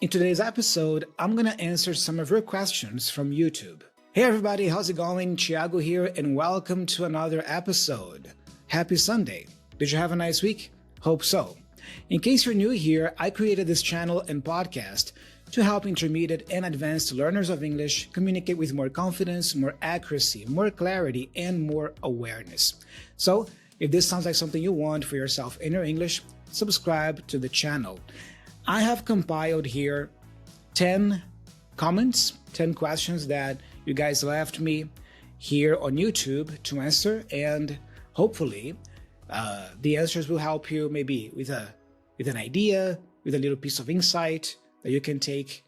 In today's episode, I'm going to answer some of your questions from YouTube. Hey everybody, how's it going? Thiago here, and welcome to another episode. Happy Sunday. Did you have a nice week? Hope so. In case you're new here, I created this channel and podcast to help intermediate and advanced learners of English communicate with more confidence, more accuracy, more clarity, and more awareness. So, if this sounds like something you want for yourself in your English, subscribe to the channel. I have compiled here 10 comments, 10 questions that you guys left me here on YouTube to answer, and hopefully the answers will help you maybe with an idea, with a little piece of insight that you can take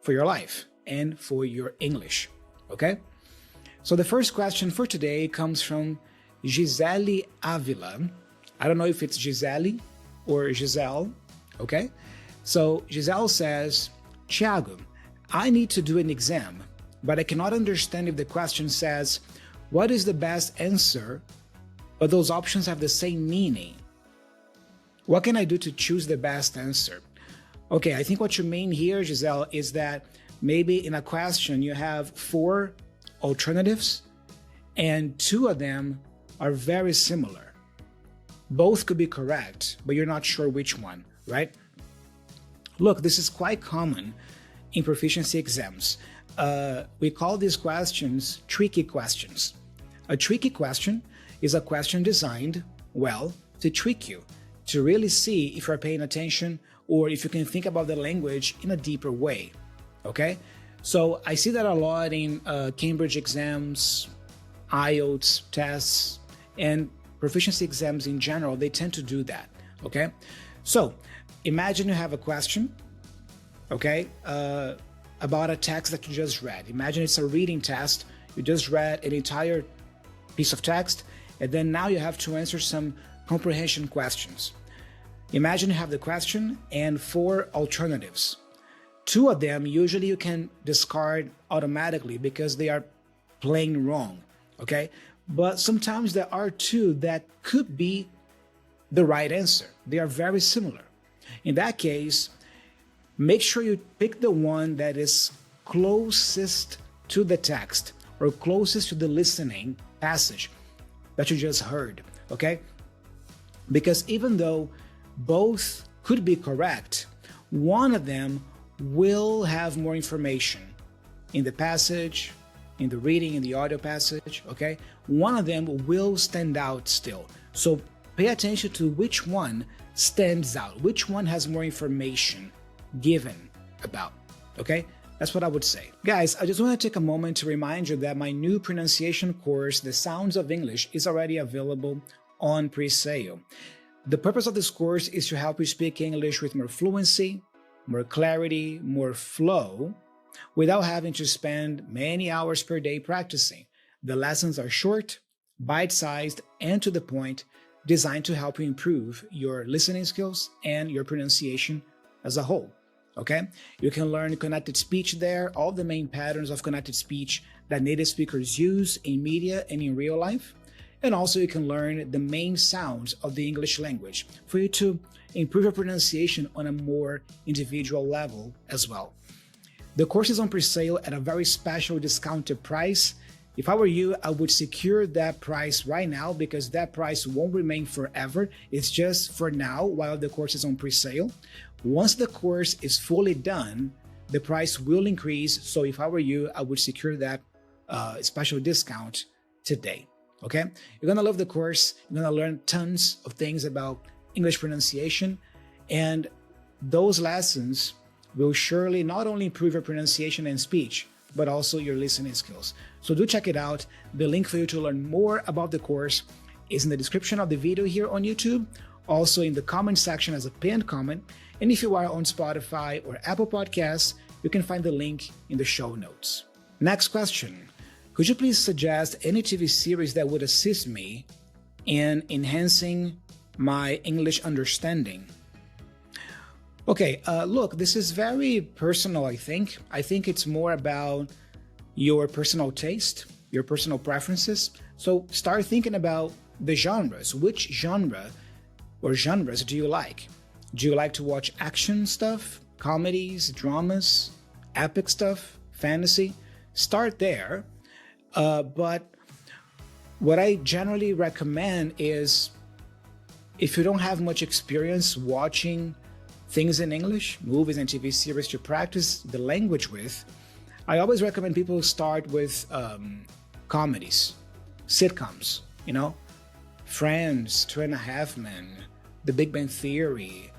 for your life and for your English, okay? So the first question for today comes from Gisele Avila. I don't know if it's Gisele or Giselle, okay? So Giselle says, Thiago, I need to do an exam, but I cannot understand if the question says, what is the best answer, but those options have the same meaning. What can I do to choose the best answer? Okay, I think what you mean here, Giselle, is that maybe in a question you have 4 alternatives and 2 of them are very similar. Both could be correct, but you're not sure which one, right? Look, this is quite common in proficiency exams. We call these questions tricky questions. A tricky question is a question designed, well, to trick you, to really see if you're paying attention or if you can think about the language in a deeper way, okay? So I see that a lot in Cambridge exams, IELTS tests, and proficiency exams in general. They tend to do that, okay? So imagine you have a question, okay, about a text that you just read. Imagine it's a reading test. You just read an entire piece of text, and then now you have to answer some comprehension questions. Imagine you have the question and 4 alternatives. 2 of them, usually you can discard automatically because they are plain wrong, okay? But sometimes there are 2 that could be the right answer. They are very similar. In that case, make sure you pick the one that is closest to the text or closest to the listening passage that you just heard, okay? Because even though both could be correct, one of them will have more information in the passage, in the reading, in the audio passage, okay? One of them will stand out still. So pay attention to which one stands out, which one has more information given about, okay? That's what I would say. Guys, I just want to take a moment to remind you that my new pronunciation course, The Sounds of English, is already available on pre-sale. The purpose of this course is to help you speak English with more fluency, more clarity, more flow, without having to spend many hours per day practicing. The lessons are short, bite-sized, and to the point, designed to help you improve your listening skills and your pronunciation as a whole, okay? You can learn connected speech there, all the main patterns of connected speech that native speakers use in media and in real life. And also you can learn the main sounds of the English language for you to improve your pronunciation on a more individual level as well. The course is on pre-sale at a very special discounted price. If I were you, I would secure that price right now because that price won't remain forever. It's just for now while the course is on pre-sale. Once the course is fully done, the price will increase. So if I were you, I would secure that special discount today, okay? You're gonna love the course. You're gonna learn tons of things about English pronunciation, and those lessons will surely not only improve your pronunciation and speech, but also your listening skills. So do check it out. The link for you to learn more about the course is in the description of the video here on YouTube, also in the comment section as a pinned comment. And if you are on Spotify or Apple Podcasts, you can find the link in the show notes. Next question. Could you please suggest any TV series that would assist me in enhancing my English understanding? Okay, look, this is very personal, I think. I think it's more about your personal taste, your personal preferences. So start thinking about the genres. Which genre or genres do you like? Do you like to watch action stuff, comedies, dramas, epic stuff, fantasy, start there. But what I generally recommend is, if you don't have much experience watching things in English, movies and TV series to practice the language with, I always recommend people start with comedies, sitcoms, Friends, Two and a Half Men, The Big Bang Theory,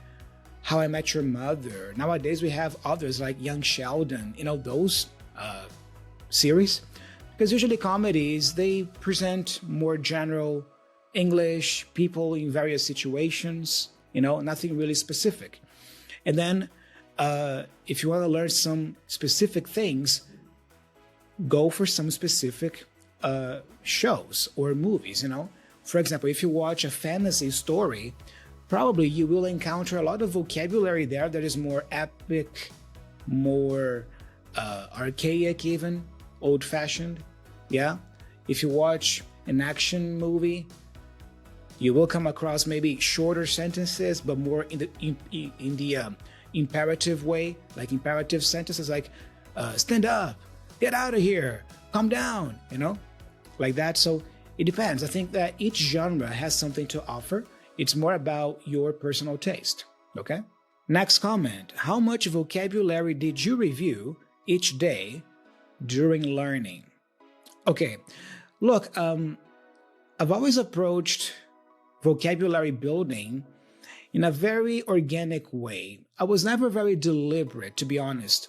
How I Met Your Mother. Nowadays we have others like Young Sheldon, those series. Because usually comedies, they present more general English, people in various situations, nothing really specific. And then if you want to learn some specific things, go for some specific shows or movies, For example, if you watch a fantasy story, probably you will encounter a lot of vocabulary there that is more epic, more archaic even, old-fashioned. Yeah, if you watch an action movie, you will come across maybe shorter sentences, but more in the imperative way, like imperative sentences, like stand up, get out of here, calm down, like that. So it depends. I think that each genre has something to offer. It's more about your personal taste. Okay. Next comment: how much vocabulary did you review each day during learning? Okay, look, I've always approached vocabulary building in a very organic way. I was never very deliberate, to be honest,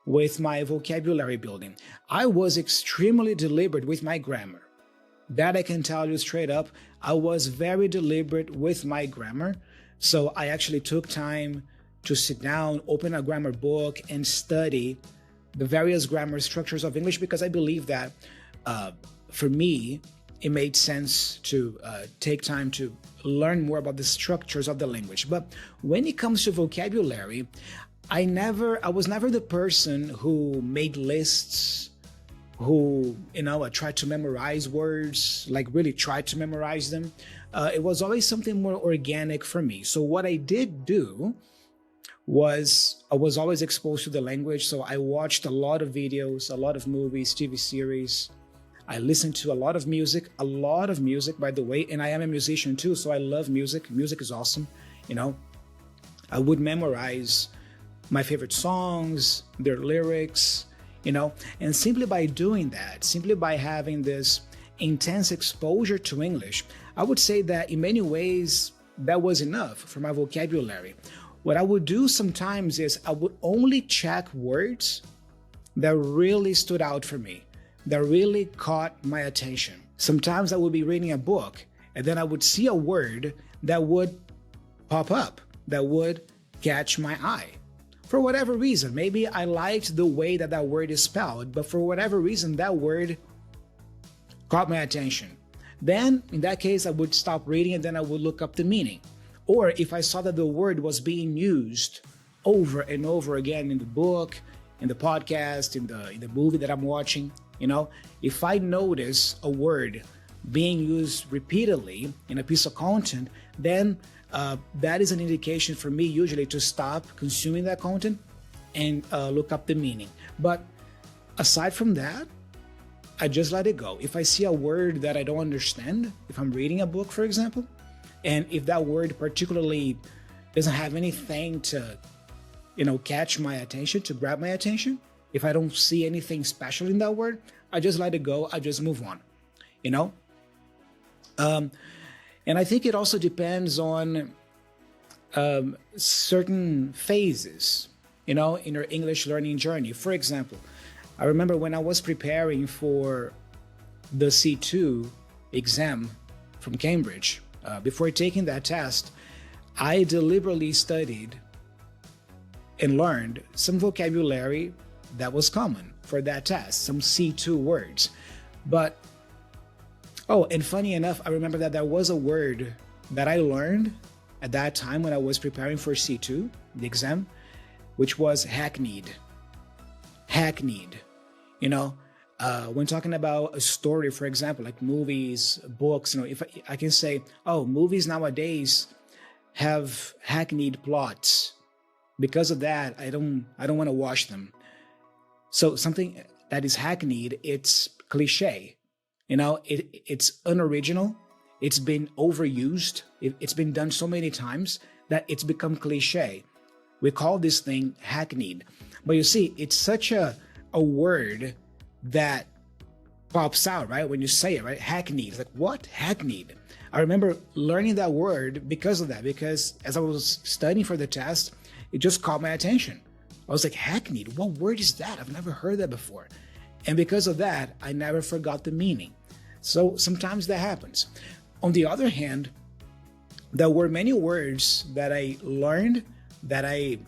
with my vocabulary building. I was extremely deliberate with my grammar. That I can tell you straight up. I was very deliberate with my grammar. So I actually took time to sit down, open a grammar book, and study the various grammar structures of English, because I believe that for me, it made sense to take time to learn more about the structures of the language. But when it comes to vocabulary, I was never the person who made lists, who, I tried to memorize words, like really tried to memorize them. It was always something more organic for me. So what I did do was I was always exposed to the language. So I watched a lot of videos, a lot of movies, TV series. I listened to a lot of music, by the way, and I am a musician too, so I love music. Music is awesome, I would memorize my favorite songs, their lyrics, and simply by doing that, simply by having this intense exposure to English, I would say that in many ways, that was enough for my vocabulary. What I would do sometimes is I would only check words that really stood out for me, that really caught my attention. Sometimes I would be reading a book and then I would see a word that would pop up, that would catch my eye. For whatever reason, maybe I liked the way that word is spelled, but for whatever reason, that word caught my attention. Then, in that case, I would stop reading and then I would look up the meaning. Or if I saw that the word was being used over and over again in the book, in the podcast, in the movie that I'm watching, if I notice a word being used repeatedly in a piece of content, then that is an indication for me usually to stop consuming that content and look up the meaning. But aside from that, I just let it go. If I see a word that I don't understand, if I'm reading a book, for example, and if that word particularly doesn't have anything to, catch my attention, to grab my attention, if I don't see anything special in that word, I just let it go. I just move on, And I think it also depends on certain phases, in your English learning journey. For example, I remember when I was preparing for the C2 exam from Cambridge, before taking that test, I deliberately studied and learned some vocabulary that was common for that test, some C2 words. But, and funny enough, I remember that there was a word that I learned at that time when I was preparing for C2, the exam, which was hackneyed. Hackneyed, when talking about a story, for example, like movies, books, if I can say, movies nowadays have hackneyed plots. Because of that, I don't want to wash them. So something that is hackneyed, it's cliche. It's unoriginal. It's been overused. It's been done so many times that it's become cliche. We call this thing hackneyed. But you see, it's such a word that pops out, right? When you say it, right? Hackneyed. It's like, what? Hackneyed. I remember learning that word because of that, because as I was studying for the test, it just caught my attention. I was like, hackneyed? What word is that? I've never heard that before. And because of that, I never forgot the meaning. So sometimes that happens. On the other hand, there were many words that I learned, that I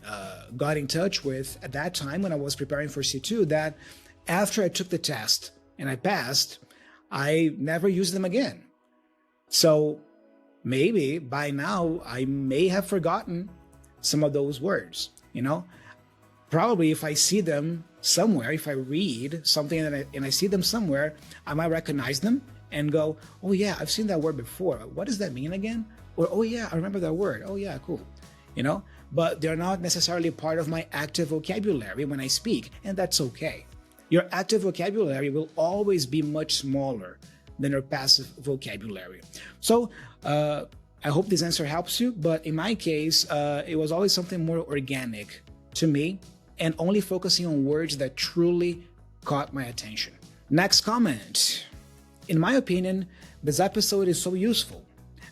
got in touch with at that time when I was preparing for C2, that after I took the test and I passed, I never used them again. So maybe by now I may have forgotten some of those words, Probably if I see them somewhere, if I read something and I see them somewhere, I might recognize them and go, oh yeah, I've seen that word before. What does that mean again? Or, oh yeah, I remember that word. Oh yeah, cool. But they're not necessarily part of my active vocabulary when I speak, and that's okay. Your active vocabulary will always be much smaller than your passive vocabulary. So I hope this answer helps you, but in my case, it was always something more organic to me and only focusing on words that truly caught my attention. Next comment. In my opinion, this episode is so useful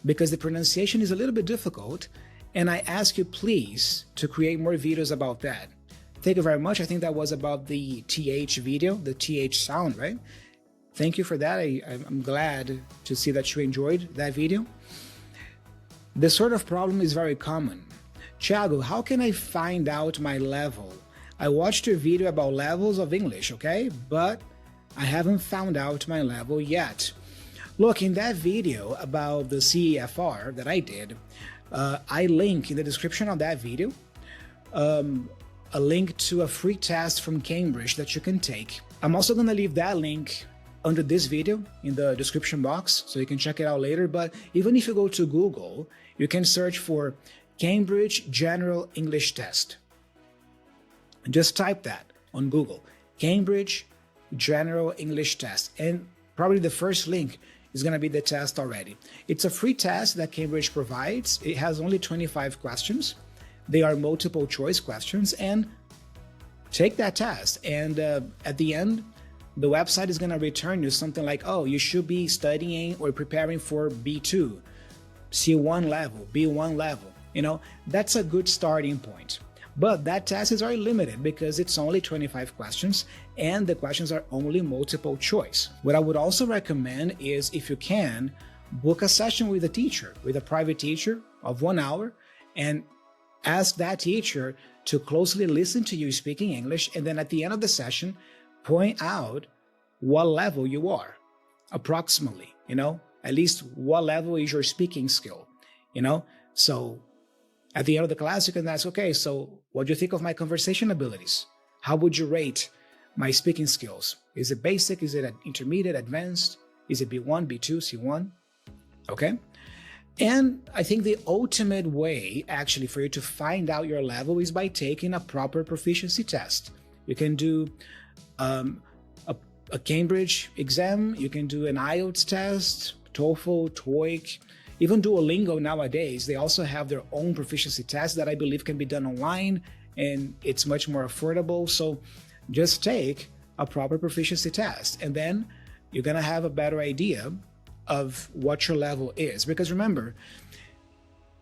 because the pronunciation is a little bit difficult, and I ask you please to create more videos about that. Thank you very much. I think that was about the TH video, the TH sound, right? Thank you for that. I'm glad to see that you enjoyed that video. This sort of problem is very common. Thiago, how can I find out my level? I watched your video about levels of English, okay? But I haven't found out my level yet. Look, in that video about the CEFR that I did, I link in the description of that video a link to a free test from Cambridge that you can take. I'm also going to leave that link under this video in the description box so you can check it out later. But even if you go to Google, you can search for Cambridge General English Test. Just type that on Google, Cambridge General English Test, and probably the first link is going to be the test already. It's a free test that Cambridge provides. It has only 25 questions. They are multiple choice questions, and take that test. And at the end, the website is going to return you something like, oh, you should be studying or preparing for B2, C1 level, B1 level. That's a good starting point. But that test is very limited because it's only 25 questions and the questions are only multiple choice. What I would also recommend is, if you can, book a session with a teacher, with a private teacher of 1 hour, and ask that teacher to closely listen to you speaking English, and then at the end of the session, point out what level you are, approximately, at least what level is your speaking skill, So at the end of the class, you can ask, okay, so what do you think of my conversation abilities? How would you rate my speaking skills? Is it basic? Is it intermediate, advanced? Is it B1, B2, C1? Okay. And I think the ultimate way actually for you to find out your level is by taking a proper proficiency test. You can do a Cambridge exam, you can do an IELTS test, TOEFL, TOEIC, even Duolingo nowadays. They also have their own proficiency test that I believe can be done online, and it's much more affordable. So just take a proper proficiency test, and then you're going to have a better idea of what your level is. Because remember,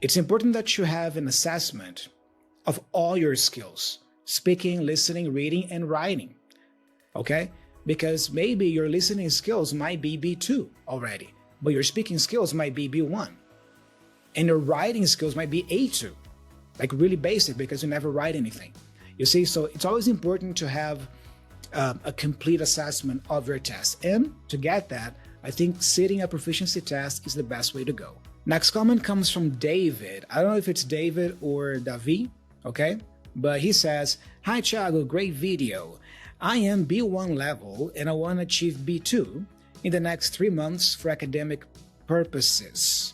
it's important that you have an assessment of all your skills: speaking, listening, reading, and writing. Okay? Because maybe your listening skills might be B2 already, but your speaking skills might be B1. And your writing skills might be A2, like really basic because you never write anything. You see, so it's always important to have a complete assessment of your test. And to get that, I think sitting a proficiency test is the best way to go. Next comment comes from David. I don't know if it's David or Davi, okay? But he says, "Hi Thiago, great video. I am B1 level and I want to achieve B2 in the next 3 months for academic purposes."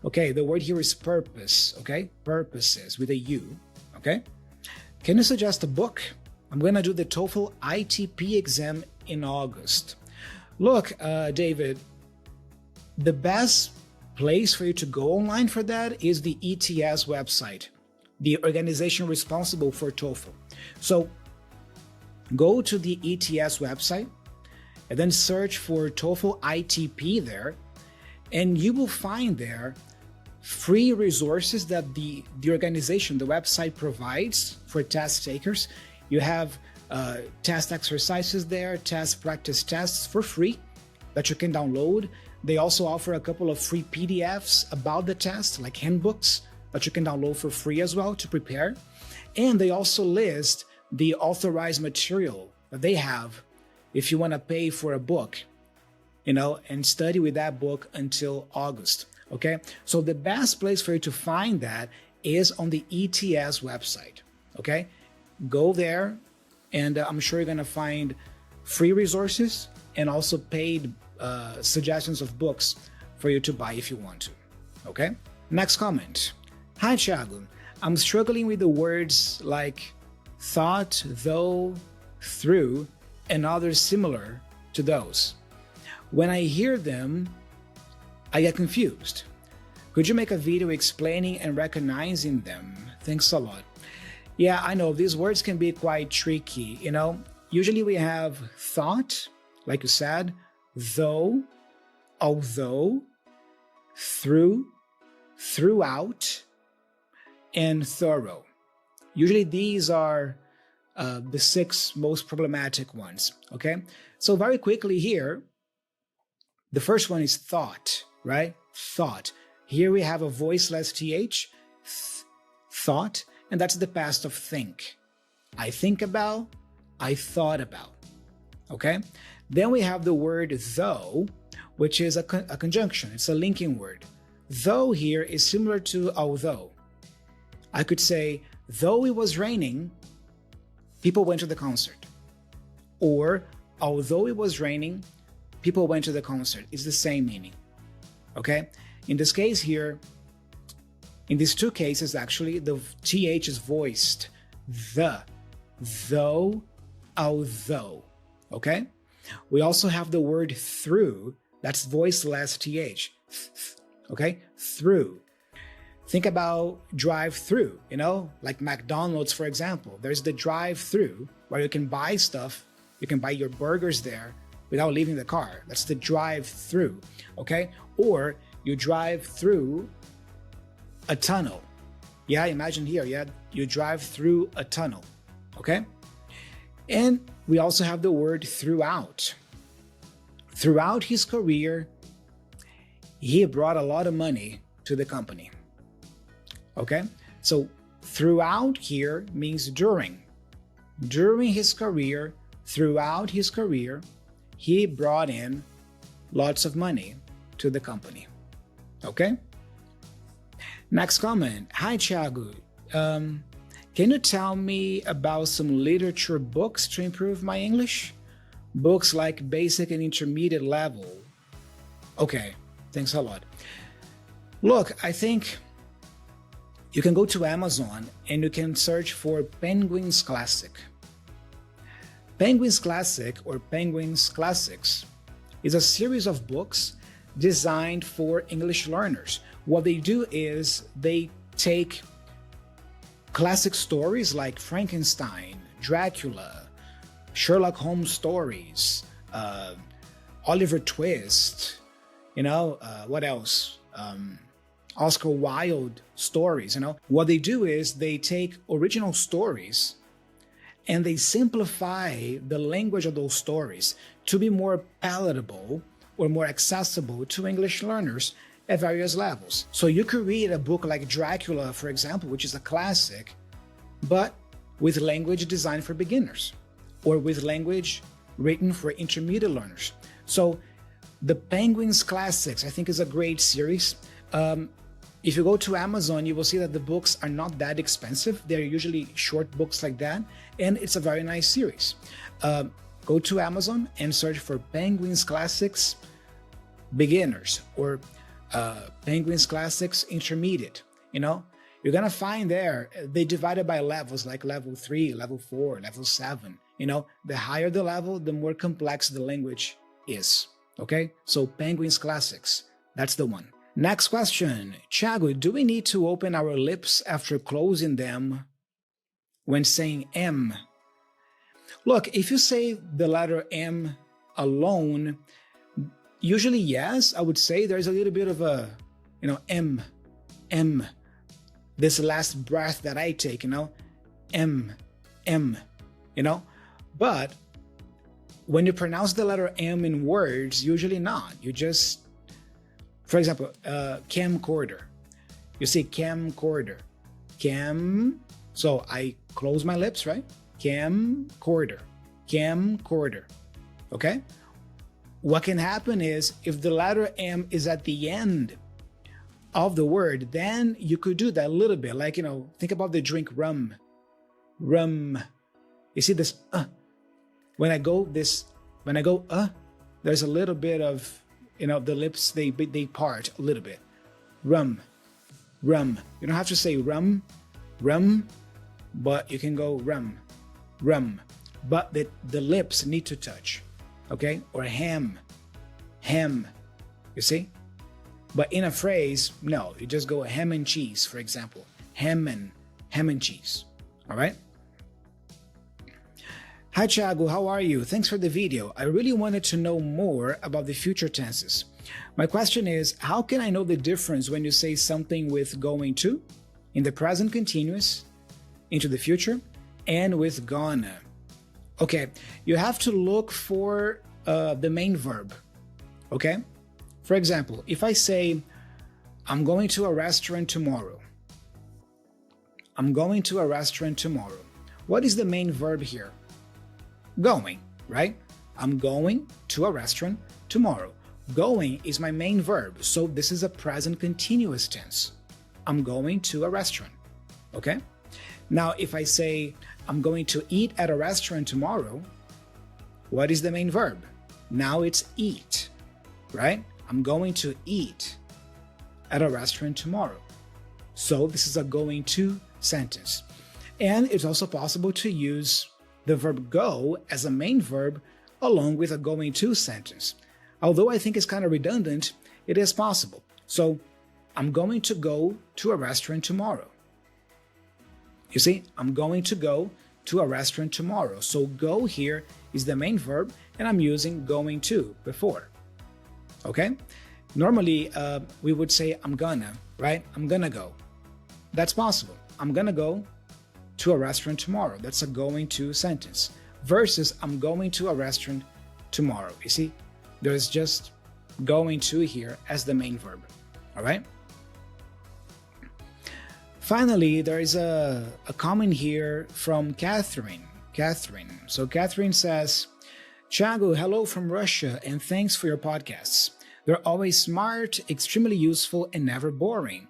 Okay, the word here is purpose, okay? Purposes with a U, okay? Can you suggest a book? I'm going to do the TOEFL ITP exam in August. Look, David, the best place for you to go online for that is the ETS website, the organization responsible for TOEFL. So go to the ETS website and then search for TOEFL ITP there, and you will find there free resources that the organization, the website provides for test takers. You have test exercises there, test practice tests for free that you can download. They also offer a couple of free PDFs about the test, like handbooks, that you can download for free as well to prepare. And they also list the authorized material that they have if you want to pay for a book, and study with that book until August, okay? So the best place for you to find that is on the ETS website, okay? Go there, and I'm sure you're going to find free resources and also paid suggestions of books for you to buy if you want to, okay? Next comment. Hi, Thiago. I'm struggling with the words like thought, though, through, and others similar to those. When I hear them, I get confused. Could you make a video explaining and recognizing them? Thanks a lot. Yeah, I know these words can be quite tricky, Usually we have thought, like you said, though, although, through, throughout, and thorough. Usually these are the 6 most problematic ones, okay? So very quickly here, the first one is thought, right? Thought. Here we have a voiceless TH, thought, and that's the past of think. I think about, I thought about, okay? Then we have the word though, which is a conjunction. It's a linking word. Though here is similar to although. I could say, though it was raining, people went to the concert. Or, although it was raining, people went to the concert. It's the same meaning, okay? In this case here, in these 2 cases, actually, the TH is voiced. The, though, although, okay? We also have the word through. That's voiceless TH, okay? Through. Think about drive-through, like McDonald's, for example. There's the drive-through where you can buy stuff. You can buy your burgers there without leaving the car. That's the drive-through, okay? Or you drive through a tunnel. Yeah, imagine here, you drive through a tunnel, okay? And we also have the word throughout. Throughout his career, he brought a lot of money to the company. Okay, so throughout here means during. During his career, throughout his career, he brought in lots of money to the company. Okay? Next comment. Hi, Thiago. Can you tell me about some literature books to improve my English? Books like basic and intermediate level. Okay, thanks a lot. Look, I think you can go to Amazon and you can search for Penguin's Classic. Penguin's Classic or Penguin's Classics is a series of books designed for English learners. What they do is they take classic stories like Frankenstein, Dracula, Sherlock Holmes stories, Oliver Twist, what else? Oscar Wilde stories, What they do is they take original stories and they simplify the language of those stories to be more palatable or more accessible to English learners at various levels. So you could read a book like Dracula, for example, which is a classic, but with language designed for beginners or with language written for intermediate learners. So the Penguin's Classics, I think, is a great series. If you go to Amazon, you will see that the books are not that expensive. They're usually short books like that, and it's a very nice series. Go to Amazon and search for Penguin's Classics Beginners or Penguin's Classics Intermediate. you're gonna find there, they divided by levels, like level 3, level 4, level 7. You know, the higher the level, the more complex the language is. Okay, so Penguins Classics, that's the one. Next question. Thiago, do we need to open our lips after closing them when saying M? Look, if you say the letter M alone, usually yes, I would say there's a little bit of a, you know, M, this last breath that I take, you know, M, you know, but when you pronounce the letter M in words, usually not. You just, for example, camcorder. You say camcorder. So I close my lips, right? Camcorder. Okay? What can happen is if the letter M is at the end of the word, then you could do that a little bit. Like, you know, think about the drink rum. You see this, When I go, there's a little bit of, you know, the lips, they part a little bit. Rum. You don't have to say rum, but you can go rum. But the lips need to touch, okay? Or ham, you see? But in a phrase, no, you just go ham and cheese, for example. Ham and cheese, all right? Hi Thiago, how are you? Thanks for the video. I really wanted to know more about the future tenses. My question is, how can I know the difference when you say something with going to, in the present continuous, into the future, and with gonna? Okay, you have to look for the main verb, okay? For example, if I say, I'm going to a restaurant tomorrow. I'm going to a restaurant tomorrow. What is the main verb here? Going, right? I'm going to a restaurant tomorrow. Going is my main verb, so this is a present continuous tense. I'm going to a restaurant, okay? Now, if I say, I'm going to eat at a restaurant tomorrow, what is the main verb? Now it's eat, right? I'm going to eat at a restaurant tomorrow. So this is a going to sentence. And it's also possible to use the verb go as a main verb along with a going to sentence. Although I think it's kind of redundant, it is possible. So I'm going to go to a restaurant tomorrow. You see, I'm going to go to a restaurant tomorrow. So go here is the main verb and I'm using going to before. Okay? Normally, we would say I'm gonna, right? I'm gonna go. That's possible. I'm gonna go to a restaurant tomorrow. That's a going to sentence. Versus I'm going to a restaurant tomorrow. You see, there's just going to here as the main verb. All right? Finally, there is a comment here from Catherine. So Catherine says, Thiago, hello from Russia and thanks for your podcasts. They're always smart, extremely useful, and never boring.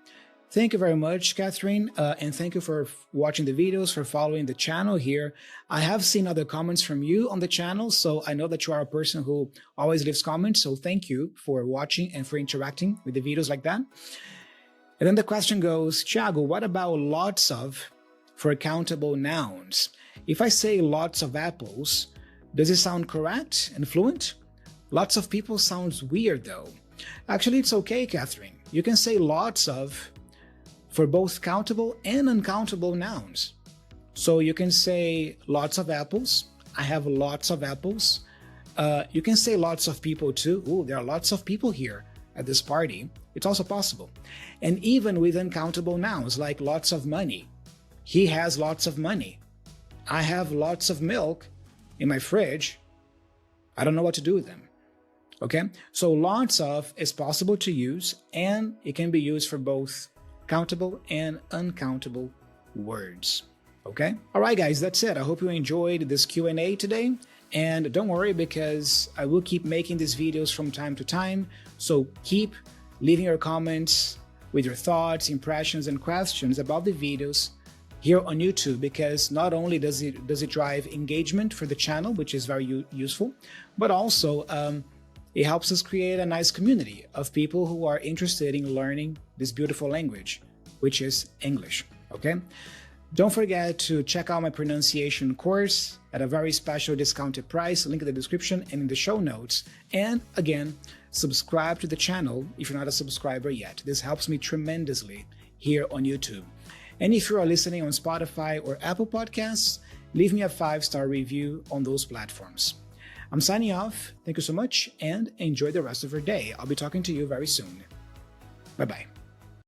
Thank you very much, Catherine, and thank you for watching the videos, for following the channel here. I have seen other comments from you on the channel, so I know that you are a person who always leaves comments, so thank you for watching and for interacting with the videos like that. And then the question goes, Thiago, what about lots of for countable nouns? If I say lots of apples, does it sound correct and fluent? Lots of people sounds weird though. Actually, it's okay, Catherine. You can say lots of for both countable and uncountable nouns. So you can say lots of apples. I have lots of apples. You can say lots of people too. Ooh, there are lots of people here at this party. It's also possible. And even with uncountable nouns like lots of money. He has lots of money. I have lots of milk in my fridge. I don't know what to do with them. Okay, so lots of is possible to use and it can be used for both countable and uncountable words. Okay, all right guys, that's it. I hope you enjoyed this Q&A today, and don't worry because I will keep making these videos from time to time, so keep leaving your comments with your thoughts, impressions, and questions about the videos here on YouTube, because not only does it drive engagement for the channel, which is very useful, but also it helps us create a nice community of people who are interested in learning this beautiful language, which is English, okay? Don't forget to check out my pronunciation course at a very special discounted price, link in the description and in the show notes. And again, subscribe to the channel if you're not a subscriber yet. This helps me tremendously here on YouTube. And if you are listening on Spotify or Apple Podcasts, leave me a 5-star review on those platforms. I'm signing off. Thank you so much and enjoy the rest of your day. I'll be talking to you very soon. Bye-bye.